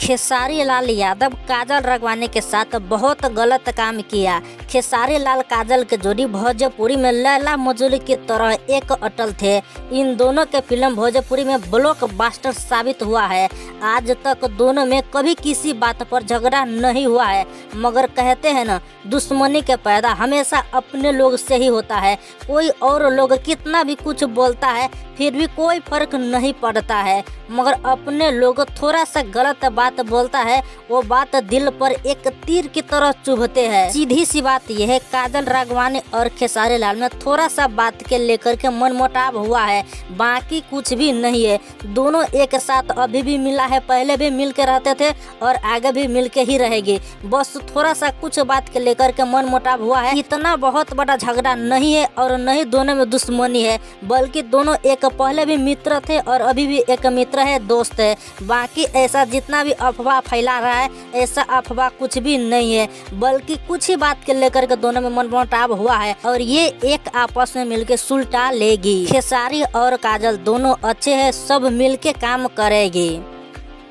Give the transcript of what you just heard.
खेसारी लाल यादव काजल राघवानी के साथ बहुत गलत काम किया। खेसारी लाल काजल के जोड़ी भोजपुरी में लैला मजनू की तरह एक अटल थे। इन दोनों के फिल्म भोजपुरी में ब्लॉकबस्टर साबित हुआ है। आज तक दोनों में कभी किसी बात पर झगड़ा नहीं हुआ है, मगर कहते हैं ना, दुश्मनी के पैदा हमेशा अपने लोग से ही होता है। कोई और लोग कितना भी कुछ बोलता है फिर भी कोई फर्क नहीं पड़ता है, मगर अपने लोग थोड़ा सा गलत बात बोलता है, वो बात दिल पर एक तीर की तरह चुभते हैं। सीधी सी बात यह है, काजल राघवानी और खेसारी लाल में थोड़ा सा बात के लेकर के मनमुटाव हुआ है, बाकी कुछ भी नहीं है। दोनों एक साथ अभी भी मिला है, पहले भी मिल के रहते थे और आगे भी मिल के ही रहेंगे। बस थोड़ा सा कुछ बात के लेकर के मनमुटाव हुआ है। इतना बहुत बड़ा झगड़ा नहीं है और नहीं दोनों में दुश्मनी है, बल्कि दोनों एक पहले भी मित्र थे और अभी भी एक मित्र है, दोस्त है। बाकी ऐसा जितना भी अफवाह फैला रहा है, ऐसा अफवाह कुछ भी नहीं है, बल्कि कुछ ही बात के लेकर के दोनों में मनमुटाव हुआ है और ये एक आपस में मिलके सुलटा लेगी। खेसारी और काजल दोनों अच्छे हैं, सब मिलके काम करेगी।